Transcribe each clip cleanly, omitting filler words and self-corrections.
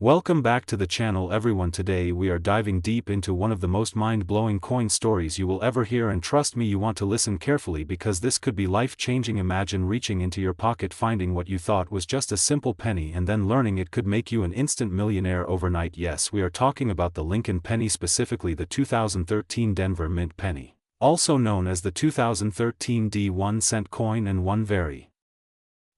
Welcome back to the channel everyone. Today we are diving deep into one of the most mind-blowing coin stories you will ever hear, and trust me, you want to listen carefully because this could be life-changing. Imagine reaching into your pocket, finding what you thought was just a simple penny, and then learning it could make you an instant millionaire overnight. Yes, we are talking about the Lincoln penny, specifically the 2013 Denver Mint penny, also known as the 2013 D1 cent coin, and one very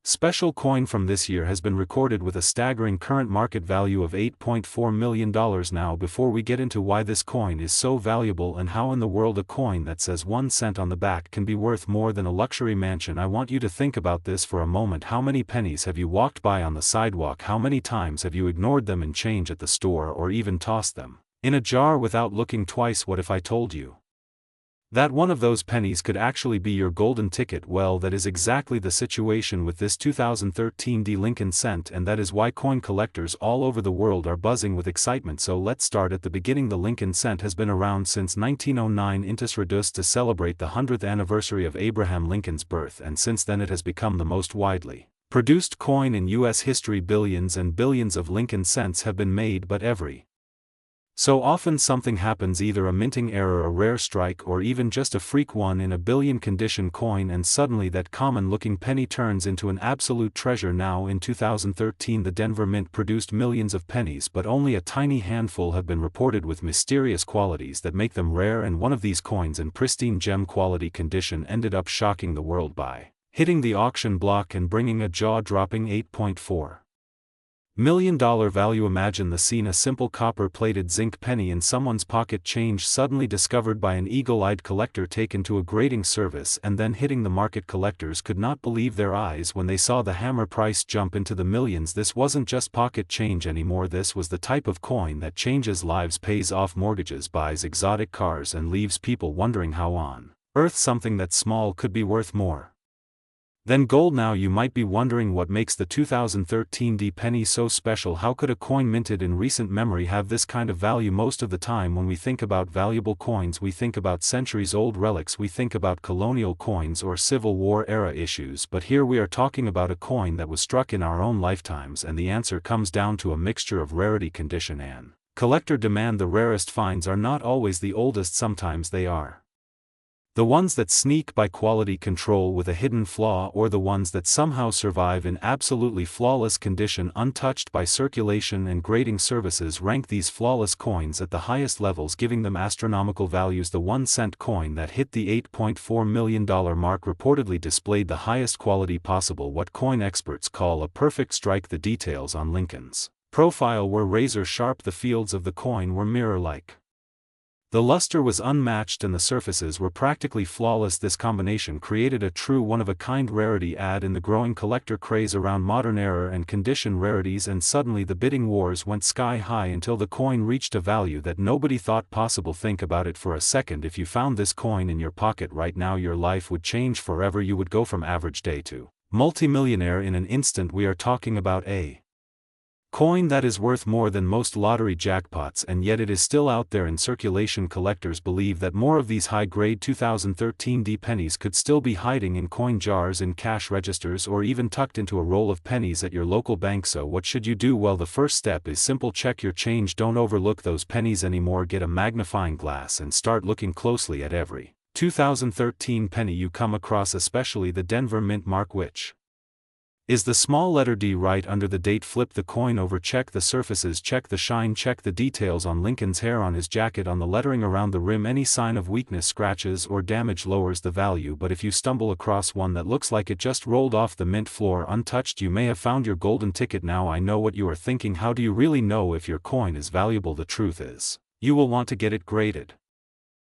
special coin from this year has been recorded with a staggering current market value of $8.4 million. Now, before we get into why this coin is so valuable and how in the world a coin that says 1 cent on the back can be worth more than a luxury mansion, I want you to think about this for a moment. How many pennies have you walked by on the sidewalk? How many times have you ignored them in change at the store, or even tossed them in a jar without looking twice? What if I told you that one of those pennies could actually be your golden ticket? Well, that is exactly the situation with this 2013 D Lincoln cent, and that is why coin collectors all over the world are buzzing with excitement. So let's start at the beginning. The Lincoln cent has been around since 1909, introduced to celebrate the 100th anniversary of Abraham Lincoln's birth, and since then it has become the most widely produced coin in U.S. history. Billions and billions of Lincoln cents have been made, but every so often something happens, either a minting error, a rare strike, or even just a freak 1 in a billion condition coin, and suddenly that common-looking penny turns into an absolute treasure. Now, in 2013, the Denver Mint produced millions of pennies, but only a tiny handful have been reported with mysterious qualities that make them rare, and one of these coins in pristine gem quality condition ended up shocking the world by hitting the auction block and bringing a jaw-dropping $8.4 million value. Imagine the scene: a simple copper-plated zinc penny in someone's pocket, change suddenly discovered by an eagle-eyed collector, taken to a grading service, and then hitting the market. Collectors could not believe their eyes when they saw the hammer price jump into the millions. This wasn't just pocket change anymore. This was the type of coin that changes lives, pays off mortgages, buys exotic cars, and leaves people wondering how on earth something that small could be worth more then gold. Now you might be wondering what makes the 2013 D penny so special. How could a coin minted in recent memory have this kind of value? Most of the time when we think about valuable coins, we think about centuries-old relics, we think about colonial coins or Civil War era issues, but here we are talking about a coin that was struck in our own lifetimes, and the answer comes down to a mixture of rarity, condition, and collector demand. The rarest finds are not always the oldest, sometimes they are the ones that sneak by quality control with a hidden flaw, or the ones that somehow survive in absolutely flawless condition, untouched by circulation and grading services. Rank these flawless coins at the highest levels, giving them astronomical values. The 1 cent coin that hit the $8.4 million mark reportedly displayed the highest quality possible, what coin experts call a perfect strike. The details on Lincoln's profile were razor sharp. The fields of the coin were mirror-like. The luster was unmatched and the surfaces were practically flawless. This combination created a true one-of-a-kind rarity. Add in the growing collector craze around modern era and condition rarities, and suddenly the bidding wars went sky high until the coin reached a value that nobody thought possible. Think about it for a second. If you found this coin in your pocket right now, your life would change forever. You would go from average day to multimillionaire in an instant. We are talking about a coin that is worth more than most lottery jackpots, and yet it is still out there in circulation. Collectors believe that more of these high-grade 2013 D pennies could still be hiding in coin jars, in cash registers, or even tucked into a roll of pennies at your local bank. So what should you do? Well, the first step is simple: check your change. Don't overlook those pennies anymore. Get a magnifying glass and start looking closely at every 2013 penny you come across, especially the Denver Mint mark, which is the small letter D right under the date. Flip the coin over, check the surfaces, check the shine, check the details on Lincoln's hair, on his jacket, on the lettering around the rim. Any sign of weakness, scratches, or damage lowers the value, but if you stumble across one that looks like it just rolled off the mint floor untouched, you may have found your golden ticket. Now I know what you are thinking: how do you really know if your coin is valuable? The truth is, you will want to get it graded.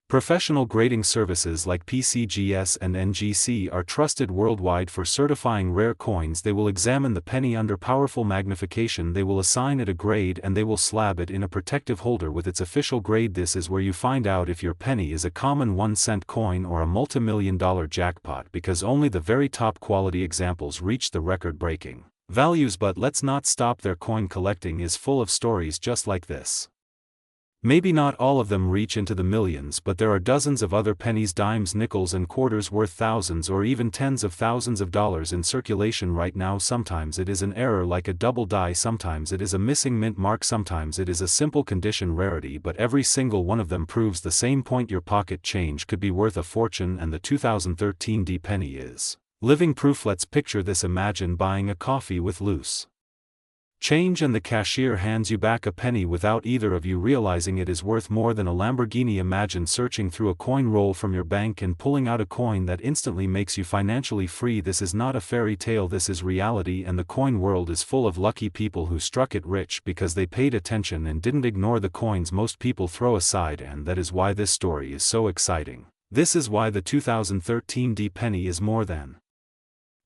Professional grading services like PCGS and NGC are trusted worldwide for certifying rare coins. They will examine the penny under powerful magnification, they will assign it a grade, and they will slab it in a protective holder with its official grade. This is where you find out if your penny is a common 1 cent coin or a multi-million-dollar jackpot, because only the very top quality examples reach the record-breaking values. But let's not stop there. Coin collecting is full of stories just like this. Maybe not all of them reach into the millions, but there are dozens of other pennies, dimes, nickels and quarters worth thousands or even tens of thousands of dollars in circulation right now. Sometimes it is an error like a double die, sometimes it is a missing mint mark, sometimes it is a simple condition rarity, but every single one of them proves the same point: your pocket change could be worth a fortune, and the 2013 D penny is living proof. Let's picture this. Imagine buying a coffee with loose change and the cashier hands you back a penny without either of you realizing it is worth more than a Lamborghini. Imagine searching through a coin roll from your bank and pulling out a coin that instantly makes you financially free. This is not a fairy tale, this is reality, and the coin world is full of lucky people who struck it rich because they paid attention and didn't ignore the coins most people throw aside, and that is why this story is so exciting. This is why the 2013 D penny is more than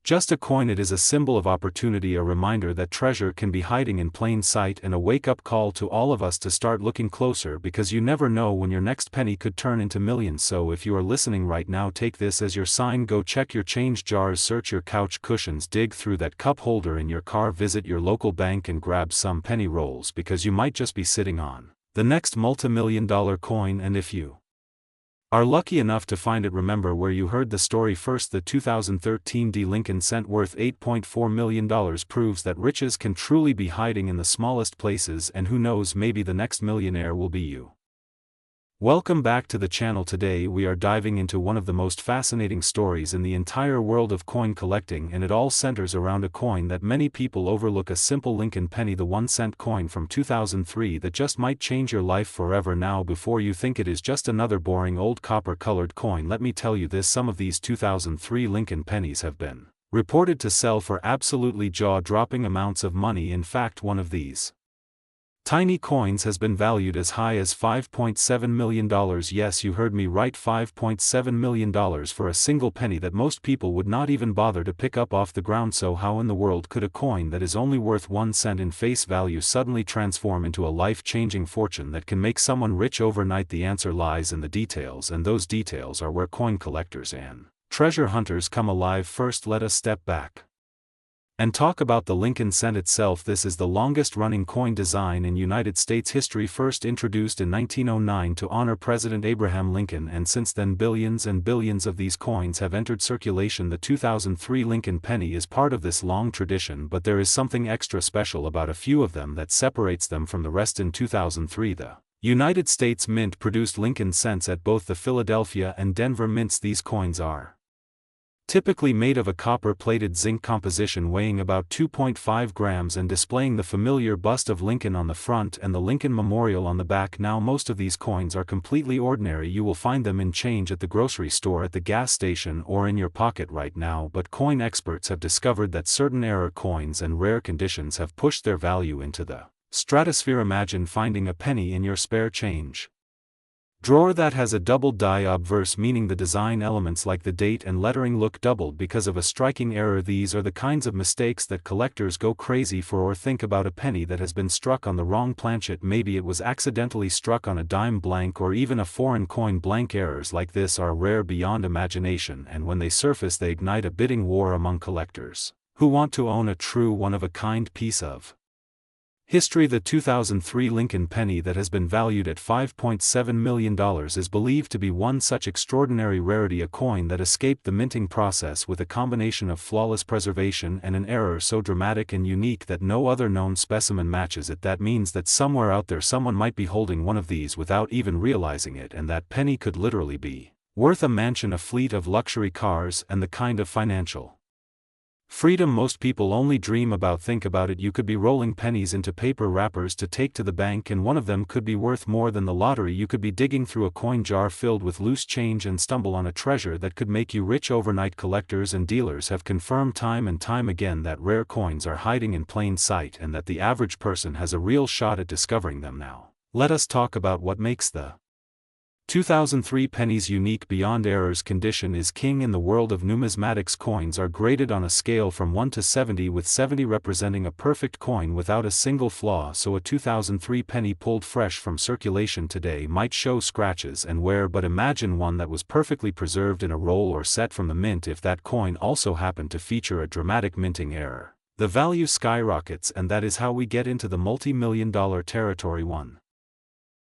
just a coin. It is a symbol of opportunity, a reminder that treasure can be hiding in plain sight, and a wake-up call to all of us to start looking closer, because you never know when your next penny could turn into millions. So if you are listening right now, take this as your sign. Go check your change jars, search your couch cushions, dig through that cup holder in your car, visit your local bank and grab some penny rolls, because you might just be sitting on the next multi-million-dollar coin. And if you are lucky enough to find it, remember where you heard the story first. The 2013 D Lincoln cent worth $8.4 million proves that riches can truly be hiding in the smallest places, and who knows, maybe the next millionaire will be you. Welcome back to the channel. Today we are diving into one of the most fascinating stories in the entire world of coin collecting, and it all centers around a coin that many people overlook: a simple Lincoln penny, the 1-cent coin from 2003 that just might change your life forever. Now, before you think it is just another boring old copper-colored coin, let me tell you this: some of these 2003 Lincoln pennies have been reported to sell for absolutely jaw-dropping amounts of money. In fact, one of these tiny coins has been valued as high as $5.7 million. Yes, you heard me right, $5.7 million for a single penny that most people would not even bother to pick up off the ground. So how in the world could a coin that is only worth 1 cent in face value suddenly transform into a life-changing fortune that can make someone rich overnight? The answer lies in the details, and those details are where coin collectors and treasure hunters come alive. First, let us step back and talk about the Lincoln cent itself. This is the longest-running coin design in United States history, first introduced in 1909 to honor President Abraham Lincoln, and since then billions and billions of these coins have entered circulation. The 2003 Lincoln penny is part of this long tradition, but there is something extra special about a few of them that separates them from the rest. In 2003, the United States Mint produced Lincoln cents at both the Philadelphia and Denver mints. These coins are typically made of a copper-plated zinc composition weighing about 2.5 grams and displaying the familiar bust of Lincoln on the front and the Lincoln Memorial on the back. Now, most of these coins are completely ordinary. You will find them in change at the grocery store, at the gas station, or in your pocket right now, but coin experts have discovered that certain error coins and rare conditions have pushed their value into the stratosphere. Imagine finding a penny in your spare change drawer that has a double die obverse, meaning the design elements like the date and lettering look doubled because of a striking error. These are the kinds of mistakes that collectors go crazy for. Or think about a penny that has been struck on the wrong planchet. Maybe it was accidentally struck on a dime blank or even a foreign coin blank. Errors like this are rare beyond imagination, and when they surface they ignite a bidding war among collectors who want to own a true one-of-a-kind piece of history. The 2003 Lincoln penny that has been valued at $5.7 million is believed to be one such extraordinary rarity, a coin that escaped the minting process with a combination of flawless preservation and an error so dramatic and unique that no other known specimen matches it. That means that somewhere out there someone might be holding one of these without even realizing it, and that penny could literally be worth a mansion, a fleet of luxury cars, and the kind of financial freedom most people only dream about. Think about it: you could be rolling pennies into paper wrappers to take to the bank, and one of them could be worth more than the lottery. You could be digging through a coin jar filled with loose change and stumble on a treasure that could make you rich overnight. Collectors and dealers have confirmed time and time again that rare coins are hiding in plain sight, and that the average person has a real shot at discovering them. Now, let us talk about what makes the 2003 penny's unique. Beyond errors, condition is king in the world of numismatics. Coins are graded on a scale from 1 to 70, with 70 representing a perfect coin without a single flaw. So a 2003 penny pulled fresh from circulation today might show scratches and wear, but imagine one that was perfectly preserved in a roll or set from the mint. If that coin also happened to feature a dramatic minting error, the value skyrockets, and that is how we get into the multi-million-dollar territory. 1.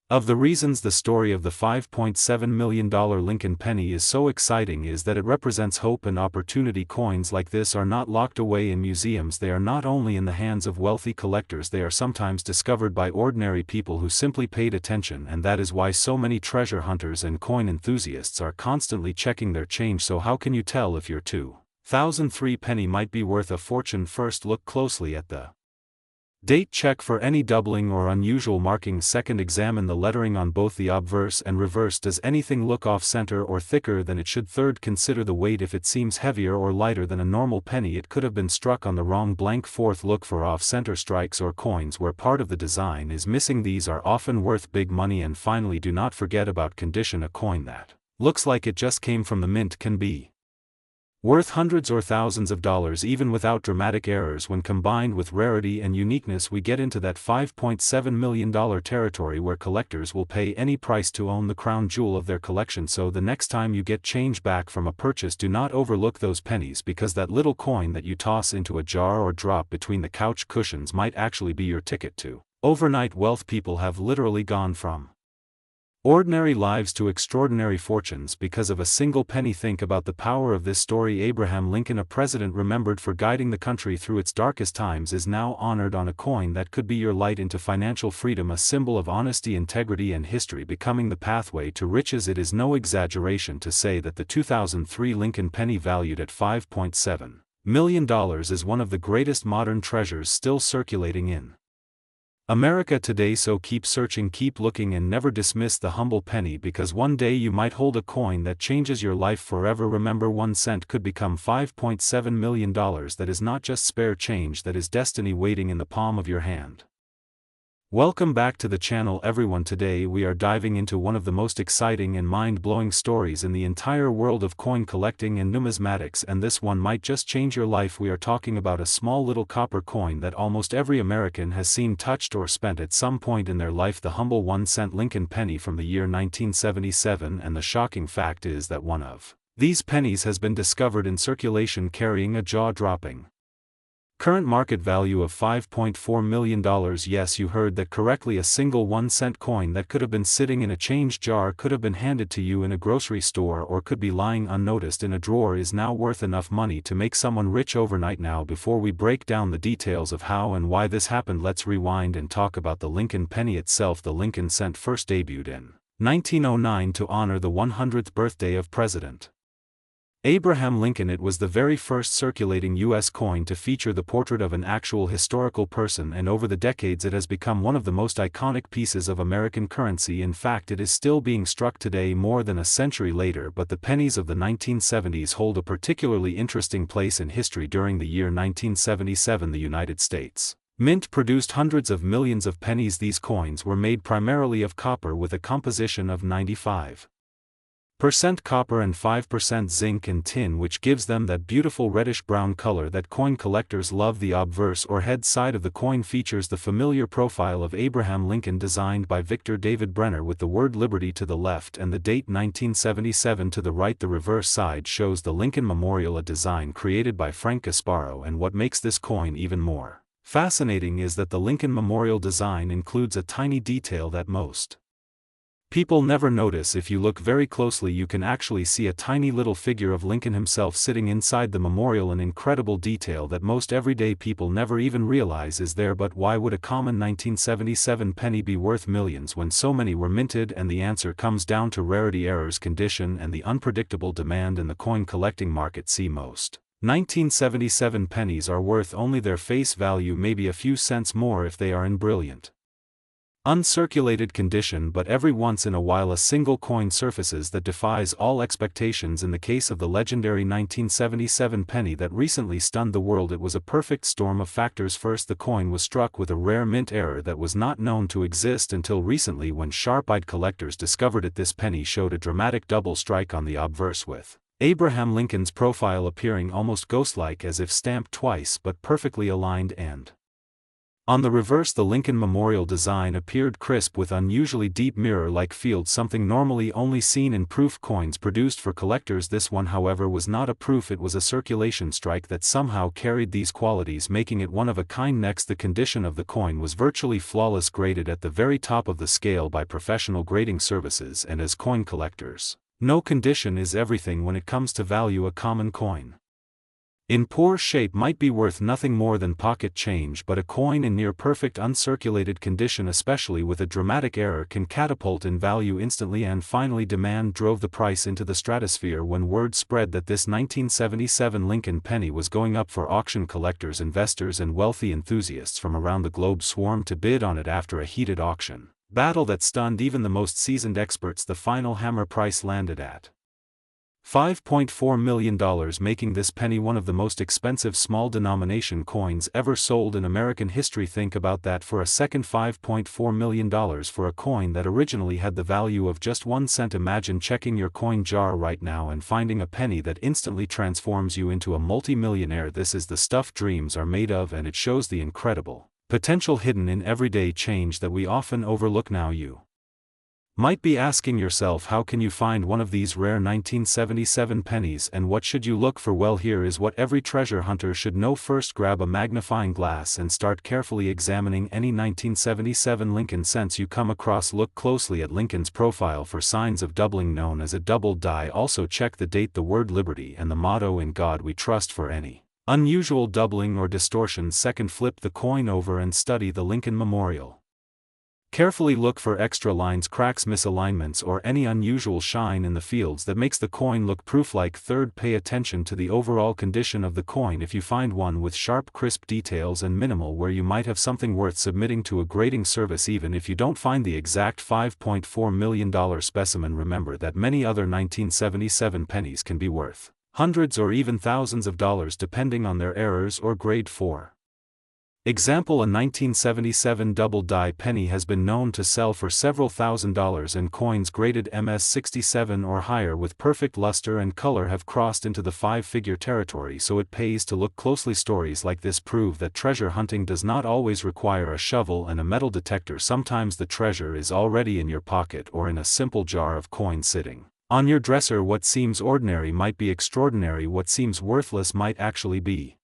Of the reasons the story of the $5.7 million Lincoln penny is so exciting is that it represents hope and opportunity. Coins like this are not locked away in museums. They are not only in the hands of wealthy collectors, they are sometimes discovered by ordinary people who simply paid attention, and that is why so many treasure hunters and coin enthusiasts are constantly checking their change. So how can you tell if your 2003 penny might be worth a fortune? First, look closely at the date. Check for any doubling or unusual markings. Second, examine the lettering on both the obverse and reverse. Does anything look off-center or thicker than it should? Third, consider the weight. If it seems heavier or lighter than a normal penny, it could have been struck on the wrong blank. Fourth, look for off-center strikes or coins where part of the design is missing. These are often worth big money. And finally, do not forget about condition. A coin that looks like it just came from the mint can be worth hundreds or thousands of dollars even without dramatic errors. When combined with rarity and uniqueness, we get into that $5.7 million territory where collectors will pay any price to own the crown jewel of their collection. So the next time you get change back from a purchase, do not overlook those pennies, because that little coin that you toss into a jar or drop between the couch cushions might actually be your ticket to overnight wealth. People have literally gone from ordinary lives to extraordinary fortunes because of a single penny. Think about the power of this story. Abraham Lincoln, a president remembered for guiding the country through its darkest times, is now honored on a coin that could be your light into financial freedom, a symbol of honesty, integrity, and history becoming the pathway to riches. It is no exaggeration to say that the 2003 Lincoln penny, valued at $5.7 million, is one of the greatest modern treasures still circulating in America today. So keep searching, keep looking, and never dismiss the humble penny, because one day you might hold a coin that changes your life forever. Remember, 1 cent could become $5.7 million. That is not just spare change, that is destiny waiting in the palm of your hand. Welcome back to the channel, everyone. Today we are diving into one of the most exciting and mind-blowing stories in the entire world of coin collecting and numismatics, and this one might just change your life. We are talking about a small little copper coin that almost every American has seen, touched, or spent at some point in their life, the humble 1-cent Lincoln penny from the year 1977. And the shocking fact is that one of these pennies has been discovered in circulation carrying a jaw-dropping current market value of $5.4 million. Yes, you heard that correctly. A single 1-cent coin that could have been sitting in a change jar, could have been handed to you in a grocery store, or could be lying unnoticed in a drawer, is now worth enough money to make someone rich overnight. Now, before we break down the details of how and why this happened, let's rewind and talk about the Lincoln penny itself. The Lincoln cent first debuted in 1909 to honor the 100th birthday of President Abraham Lincoln. It was the very first circulating U.S. coin to feature the portrait of an actual historical person, and over the decades it has become one of the most iconic pieces of American currency. In fact, it is still being struck today, more than a century later. But the pennies of the 1970s hold a particularly interesting place in history. During the year 1977, the United States Mint produced hundreds of millions of pennies. These coins were made primarily of copper, with a composition of 95% copper and 5% zinc and tin, which gives them that beautiful reddish-brown color that coin collectors love. The obverse or head side of the coin features the familiar profile of Abraham Lincoln, designed by Victor David Brenner, with the word Liberty to the left and the date 1977 to the right. The reverse side shows the Lincoln Memorial, a design created by Frank Gasparo. And what makes this coin even more fascinating is that the Lincoln Memorial design includes a tiny detail that most people never notice. If you look very closely, you can actually see a tiny little figure of Lincoln himself sitting inside the memorial, an incredible detail that most everyday people never even realize is there. But why would a common 1977 penny be worth millions when so many were minted? And the answer comes down to rarity, errors, condition, and the unpredictable demand in the coin collecting market. See, most 1977 pennies are worth only their face value, maybe a few cents more if they are in brilliant uncirculated condition, but every once in a while a single coin surfaces that defies all expectations. In the case of the legendary 1977 penny that recently stunned the world, it was a perfect storm of factors. First, the coin was struck with a rare mint error that was not known to exist until recently, when sharp-eyed collectors discovered it. This penny showed a dramatic double strike on the obverse, with Abraham Lincoln's profile appearing almost ghost-like, as if stamped twice but perfectly aligned, and On the reverse, the Lincoln Memorial design appeared crisp with unusually deep mirror-like fields, something normally only seen in proof coins produced for collectors. This one, however, was not a proof, it was a circulation strike that somehow carried these qualities, making it one of a kind. Next, the condition of the coin was virtually flawless, graded at the very top of the scale by professional grading services, and as coin collectors, no condition is everything when it comes to value. A common coin in poor shape might be worth nothing more than pocket change, but a coin in near-perfect uncirculated condition, especially with a dramatic error, can catapult in value instantly. And finally, demand drove the price into the stratosphere when word spread that this 1977 Lincoln penny was going up for auction. Collectors, investors, and wealthy enthusiasts from around the globe swarmed to bid on it. After a heated auction battle that stunned even the most seasoned experts, the final hammer price landed at $5.4 million, making this penny one of the most expensive small-denomination coins ever sold in American history. Think about that for a second, $5.4 million for a coin that originally had the value of just 1 cent. Imagine checking your coin jar right now and finding a penny that instantly transforms you into a multi-millionaire. This is the stuff dreams are made of, and it shows the incredible potential hidden in everyday change that we often overlook. Now you might be asking yourself, how can you find one of these rare 1977 pennies, and what should you look for? Well, here is what every treasure hunter should know. First, grab a magnifying glass and start carefully examining any 1977 Lincoln cents you come across. Look closely at Lincoln's profile for signs of doubling, known as a double die. Also check the date, the word liberty, and the motto "In God We Trust" for any unusual doubling or distortion. Second, flip the coin over and study the Lincoln Memorial. Carefully look for extra lines, cracks, misalignments, or any unusual shine in the fields that makes the coin look proof-like. Third, pay attention to the overall condition of the coin. If you find one with sharp, crisp details and minimal wear, you might have something worth submitting to a grading service. Even if you don't find the exact $5.4 million specimen, remember that many other 1977 pennies can be worth hundreds or even thousands of dollars depending on their errors or grade. 4. Example: a 1977 double die penny has been known to sell for several $1,000s, and coins graded MS-67 or higher with perfect luster and color have crossed into the 5-figure territory, so it pays to look closely. Stories like this prove that treasure hunting does not always require a shovel and a metal detector. Sometimes the treasure is already in your pocket or in a simple jar of coins sitting on your dresser. What seems ordinary might be extraordinary. What seems worthless might actually be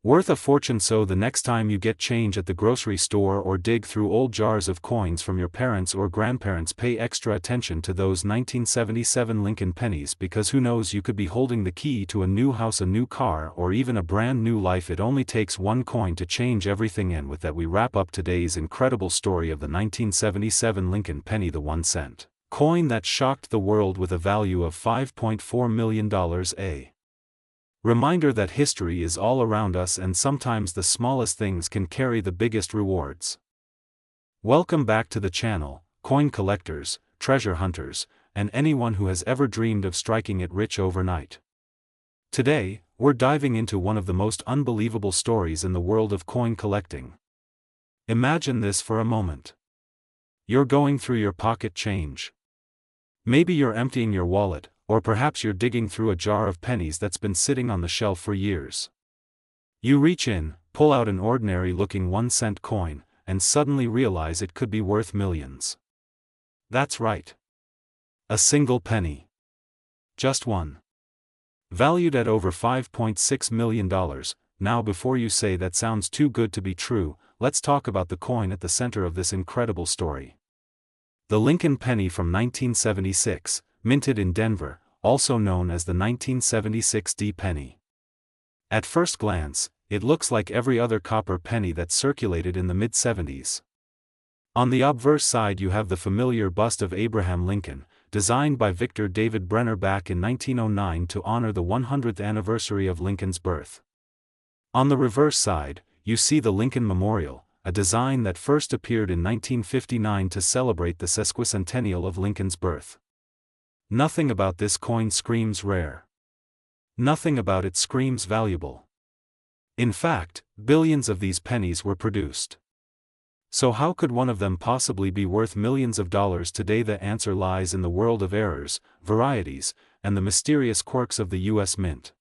worth a fortune. So the next time you get change at the grocery store or dig through old jars of coins from your parents or grandparents, pay extra attention to those 1977 Lincoln pennies, because who knows, you could be holding the key to a new house, a new car, or even a brand new life. It only takes one coin to change everything. And with that, we wrap up today's incredible story of the 1977 Lincoln penny, the 1 cent coin that shocked the world with a value of $5.4 million. A reminder that history is all around us, and sometimes the smallest things can carry the biggest rewards. Welcome back to the channel, coin collectors, treasure hunters, and anyone who has ever dreamed of striking it rich overnight. Today, we're diving into one of the most unbelievable stories in the world of coin collecting. Imagine this for a moment. You're going through your pocket change. Maybe you're emptying your wallet, or perhaps you're digging through a jar of pennies that's been sitting on the shelf for years. You reach in, pull out an ordinary-looking 1-cent coin, and suddenly realize it could be worth millions. That's right. A single penny. Just one. Valued at over $5.6 million. Now, before you say that sounds too good to be true, let's talk about the coin at the center of this incredible story. The Lincoln penny from 1976, minted in Denver, also known as the 1976 D penny. At first glance, it looks like every other copper penny that circulated in the mid-70s. On the obverse side you have the familiar bust of Abraham Lincoln, designed by Victor David Brenner back in 1909 to honor the 100th anniversary of Lincoln's birth. On the reverse side, you see the Lincoln Memorial, a design that first appeared in 1959 to celebrate the sesquicentennial of Lincoln's birth. Nothing about this coin screams rare. Nothing about it screams valuable. In fact, billions of these pennies were produced. So how could one of them possibly be worth millions of dollars today? The answer lies in the world of errors, varieties, and the mysterious quirks of the U.S. Mint.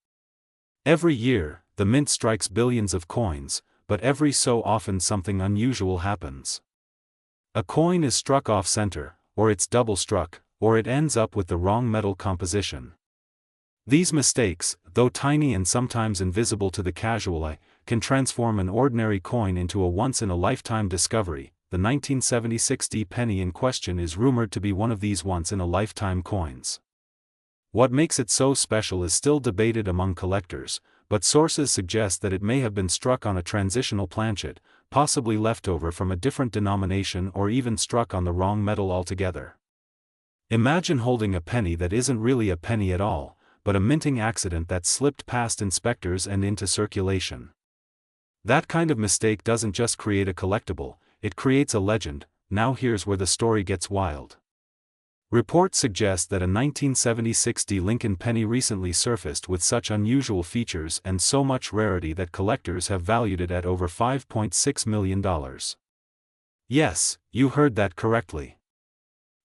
Every year, the Mint strikes billions of coins, but every so often something unusual happens. A coin is struck off-center, or it's double-struck, or it ends up with the wrong metal composition. These mistakes, though tiny and sometimes invisible to the casual eye, can transform an ordinary coin into a once-in-a-lifetime discovery. The 1976 penny in question is rumored to be one of these once-in-a-lifetime coins. What makes it so special is still debated among collectors, but sources suggest that it may have been struck on a transitional planchet, possibly leftover from a different denomination or even struck on the wrong metal altogether. Imagine holding a penny that isn't really a penny at all, but a minting accident that slipped past inspectors and into circulation. That kind of mistake doesn't just create a collectible, it creates a legend. Now here's where the story gets wild. Reports suggest that a 1976 Lincoln penny recently surfaced with such unusual features and so much rarity that collectors have valued it at over $5.6 million. Yes, you heard that correctly.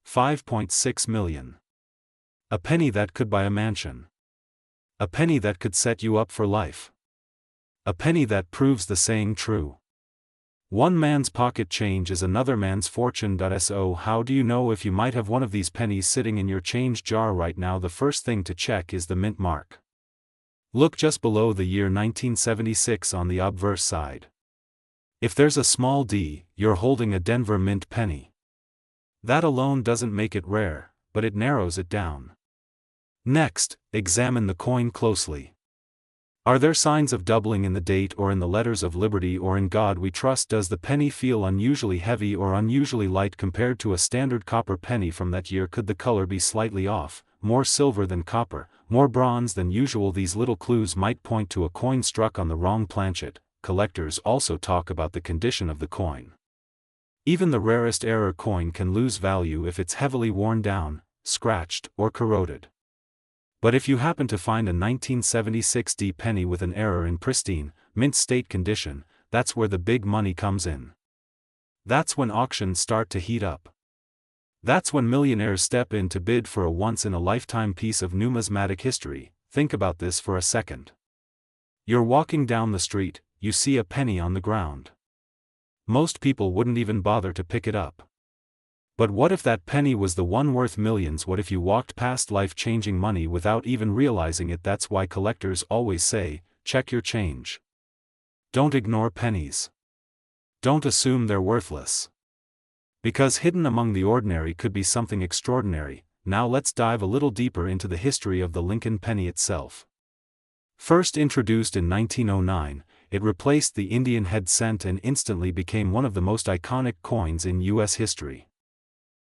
$5.6 million. A penny that could buy a mansion. A penny that could set you up for life. A penny that proves the saying true. One man's pocket change is another man's fortune. So how do you know if you might have one of these pennies sitting in your change jar right now? The first thing to check is the mint mark. Look just below the year 1976 on the obverse side. If there's a small d, you're holding a Denver mint penny. That alone doesn't make it rare, but it narrows it down. Next, examine the coin closely. Are there signs of doubling in the date or in the letters of liberty or in God we trust? Does the penny feel unusually heavy or unusually light compared to a standard copper penny from that year? Could the color be slightly off, more silver than copper, more bronze than usual? These little clues might point to a coin struck on the wrong planchet. Collectors also talk about the condition of the coin. Even the rarest error coin can lose value if it's heavily worn down, scratched, or corroded. But if you happen to find a 1976 penny with an error in pristine, mint state condition, that's where the big money comes in. That's when auctions start to heat up. That's when millionaires step in to bid for a once-in-a-lifetime piece of numismatic history. Think about this for a second. You're walking down the street, you see a penny on the ground. Most people wouldn't even bother to pick it up. But what if that penny was the one worth millions? What if you walked past life-changing money without even realizing it? That's why collectors always say, check your change. Don't ignore pennies. Don't assume they're worthless. Because hidden among the ordinary could be something extraordinary. Now let's dive a little deeper into the history of the Lincoln penny itself. First introduced in 1909, it replaced the Indian head cent and instantly became one of the most iconic coins in U.S. history.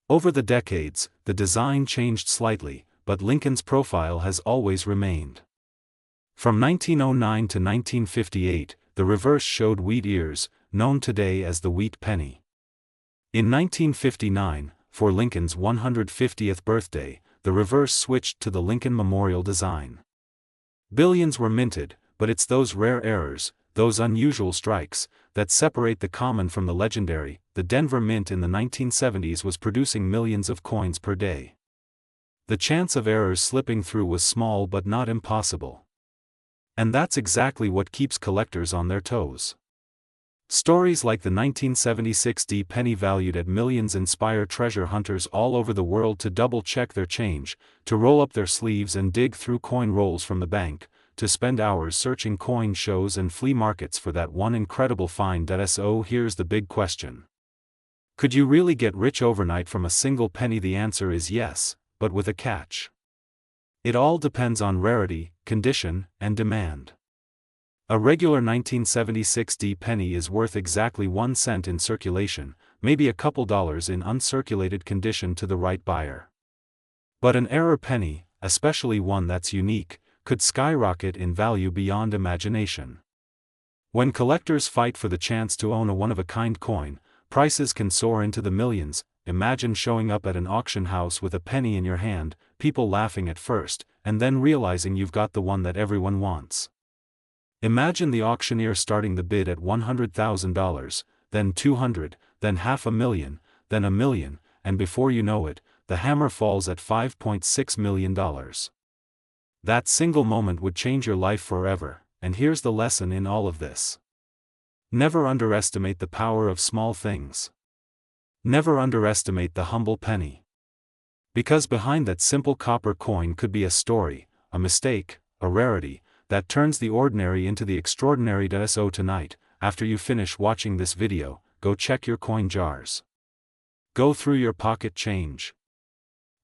Over the decades, the design changed slightly, but Lincoln's profile has always remained. From 1909 to 1958, the reverse showed wheat ears, known today as the wheat penny. In 1959, for Lincoln's 150th birthday, the reverse switched to the Lincoln Memorial design. Billions were minted, but it's those rare errors, those unusual strikes, that separate the common from the legendary. The Denver Mint in the 1970s was producing millions of coins per day. The chance of errors slipping through was small but not impossible. And that's exactly what keeps collectors on their toes. Stories like the 1976 penny valued at millions inspire treasure hunters all over the world to double-check their change, to roll up their sleeves and dig through coin rolls from the bank, to spend hours searching coin shows and flea markets for that one incredible find. So here's the big question. Could you really get rich overnight from a single penny? The answer is yes, but with a catch. It all depends on rarity, condition, and demand. A regular 1976 penny is worth exactly 1 cent in circulation, maybe a couple dollars in uncirculated condition to the right buyer. But an error penny, especially one that's unique, could skyrocket in value beyond imagination. When collectors fight for the chance to own a one-of-a-kind coin, prices can soar into the millions. Imagine showing up at an auction house with a penny in your hand, people laughing at first, and then realizing you've got the one that everyone wants. Imagine the auctioneer starting the bid at $100,000, then $200,000, then $500,000, then $1 million, and before you know it, the hammer falls at $5.6 million. That single moment would change your life forever, and here's the lesson in all of this. Never underestimate the power of small things. Never underestimate the humble penny. Because behind that simple copper coin could be a story, a mistake, a rarity, that turns the ordinary into the extraordinary. So tonight, after you finish watching this video, go check your coin jars. Go through your pocket change.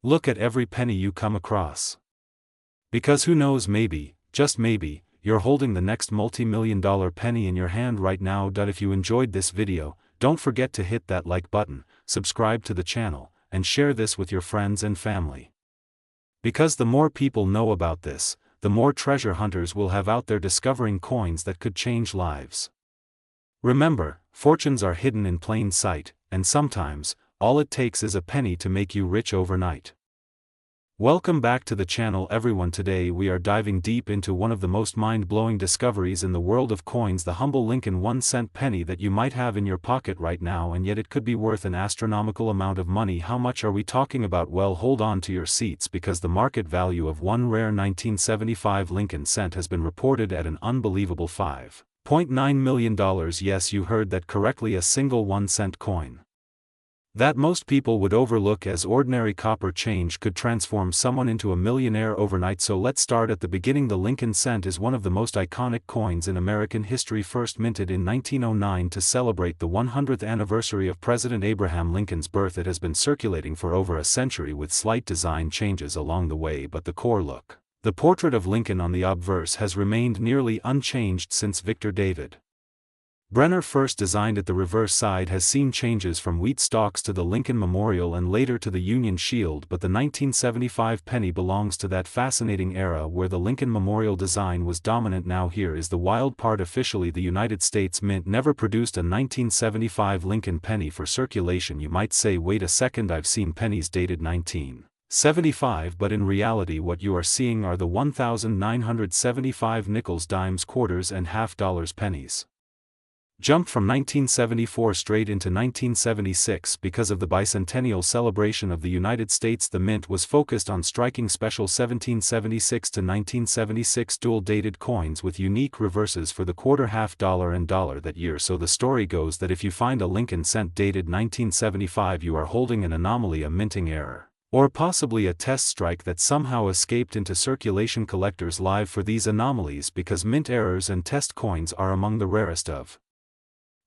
Look at every penny you come across. Because who knows, maybe, just maybe, you're holding the next multi-million-dollar penny in your hand right now. If you enjoyed this video, don't forget to hit that like button, subscribe to the channel, and share this with your friends and family. Because the more people know about this, the more treasure hunters will have out there discovering coins that could change lives. Remember, fortunes are hidden in plain sight, and sometimes, all it takes is a penny to make you rich overnight. Welcome back to the channel everyone. Today we are diving deep into one of the most mind-blowing discoveries in the world of coins, the humble Lincoln 1-cent penny that you might have in your pocket right now, and yet it could be worth an astronomical amount of money. How much are we talking about? Well, hold on to your seats, because the market value of one rare 1975 Lincoln cent has been reported at an unbelievable $5.9 million. Yes, you heard that correctly, a single 1-cent coin that most people would overlook as ordinary copper change could transform someone into a millionaire overnight. So let's start at the beginning. The Lincoln cent is one of the most iconic coins in American history. First minted in 1909 to celebrate the 100th anniversary of President Abraham Lincoln's birth, it has been circulating for over a century with slight design changes along the way, but the core look, the portrait of Lincoln on the obverse, has remained nearly unchanged since Victor David Brenner first designed it. The reverse side has seen changes from wheat stalks to the Lincoln Memorial and later to the Union Shield, but the 1975 penny belongs to that fascinating era where the Lincoln Memorial design was dominant. Now here is the wild part. Officially, the United States Mint never produced a 1975 Lincoln penny for circulation. You might say, wait a second, I've seen pennies dated 1975, but in reality what you are seeing are the 1975 nickels, dimes, quarters and half-dollars pennies. Jumped from 1974 straight into 1976 because of the bicentennial celebration of the United States. The Mint was focused on striking special 1776 to 1976 dual-dated coins with unique reverses for the quarter, half-dollar and dollar that year. So the story goes that if you find a Lincoln cent dated 1975, you are holding an anomaly, a minting error, or possibly a test strike that somehow escaped into circulation. Collectors live for these anomalies because mint errors and test coins are among the rarest of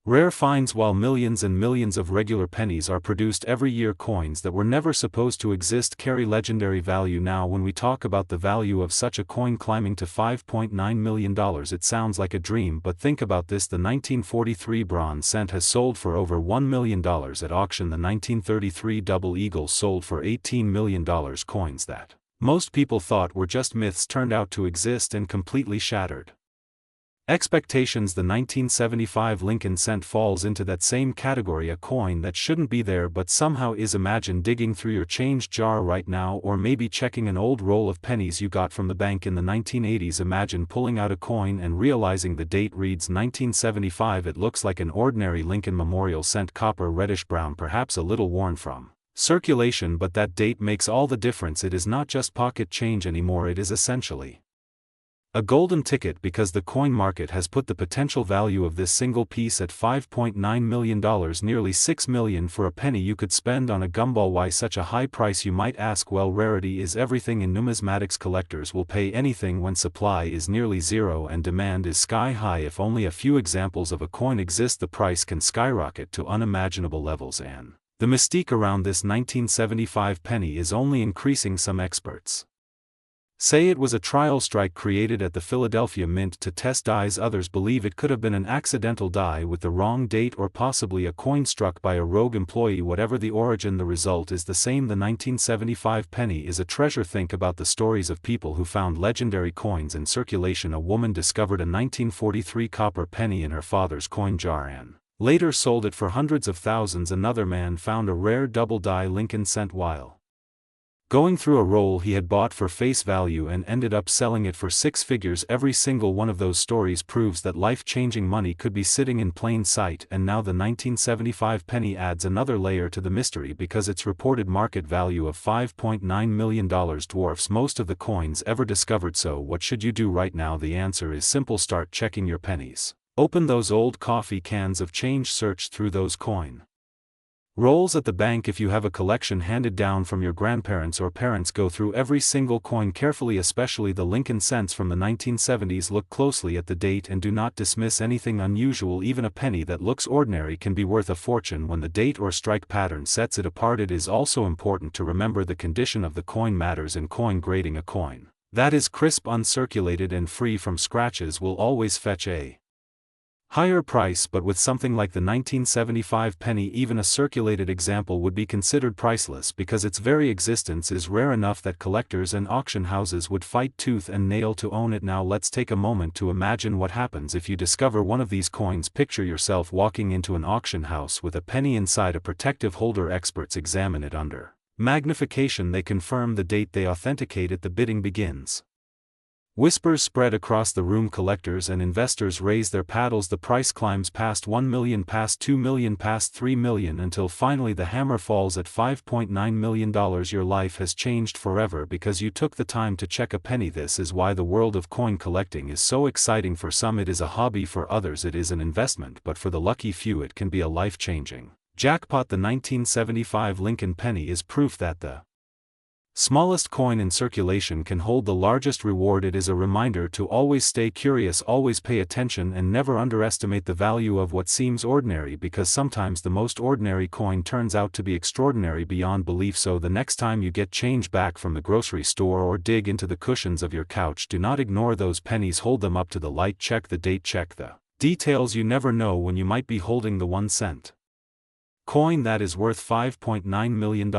rare finds. While millions and millions of regular pennies are produced every year, coins that were never supposed to exist carry legendary value. Now when we talk about the value of such a coin climbing to $5.9 million, it sounds like a dream, but think about this: the 1943 bronze cent has sold for over $1 million at auction. The 1933 double eagle sold for $18 million. Coins that most people thought were just myths turned out to exist and completely shattered expectations. The 1975 Lincoln cent falls into that same category, a coin that shouldn't be there but somehow is. Imagine digging through your change jar right now, or maybe checking an old roll of pennies you got from the bank in the 1980s. Imagine pulling out a coin and realizing the date reads 1975. It looks like an ordinary Lincoln Memorial cent, copper reddish brown, perhaps a little worn from circulation, but that date makes all the difference. It is not just pocket change anymore, it is essentially a golden ticket, because the coin market has put the potential value of this single piece at $5.9 million, nearly $6 million for a penny you could spend on a gumball. Why such a high price, you might ask? Well, rarity is everything in numismatics. Collectors will pay anything when supply is nearly zero and demand is sky high. If only a few examples of a coin exist, the price can skyrocket to unimaginable levels, and the mystique around this 1975 penny is only increasing. Some experts say it was a trial strike created at the Philadelphia Mint to test dies. Others believe it could have been an accidental die with the wrong date, or possibly a coin struck by a rogue employee. Whatever the origin, the result is the same. The 1975 penny is a treasure. Think about the stories of people who found legendary coins in circulation. A woman discovered a 1943 copper penny in her father's coin jar and later sold it for hundreds of thousands. Another man found a rare double-die Lincoln cent while going through a roll he had bought for face value and ended up selling it for six figures. Every single one of those stories proves that life-changing money could be sitting in plain sight. And now the 1975 penny adds another layer to the mystery, because its reported market value of $5.9 million dwarfs most of the coins ever discovered. So what should you do right now? The answer is simple: start checking your pennies. Open those old coffee cans of change, search through those coin rolls at the bank. If you have a collection handed down from your grandparents or parents, go through every single coin carefully, especially the Lincoln cents from the 1970s. Look closely at the date and do not dismiss anything unusual. Even a penny that looks ordinary can be worth a fortune when the date or strike pattern sets it apart. It is also important to remember the condition of the coin matters in coin grading. A coin that is crisp, uncirculated, and free from scratches will always fetch a higher price, but with something like the 1975 penny, even a circulated example would be considered priceless because its very existence is rare enough that collectors and auction houses would fight tooth and nail to own it. Now let's take a moment to imagine what happens if you discover one of these coins. Picture yourself walking into an auction house with a penny inside a protective holder. Experts examine it under magnification. They confirm the date. They authenticate it. The bidding begins. Whispers spread across the room. Collectors and investors raise their paddles. The price climbs past 1 million, past 2 million, past 3 million, until finally the hammer falls at $5.9 million. Your life has changed forever because you took the time to check a penny. This is why the world of coin collecting is so exciting. For some it is a hobby, for others it is an investment, but for the lucky few it can be a life-changing jackpot. The 1975 Lincoln penny is proof that the smallest coin in circulation can hold the largest reward. It is a reminder to always stay curious, always pay attention, and never underestimate the value of what seems ordinary, because sometimes the most ordinary coin turns out to be extraordinary beyond belief. So the next time you get change back from the grocery store or dig into the cushions of your couch, do not ignore those pennies. Hold them up to the light, check the date, check the details. You never know when you might be holding the 1 cent coin that is worth $5.9 million.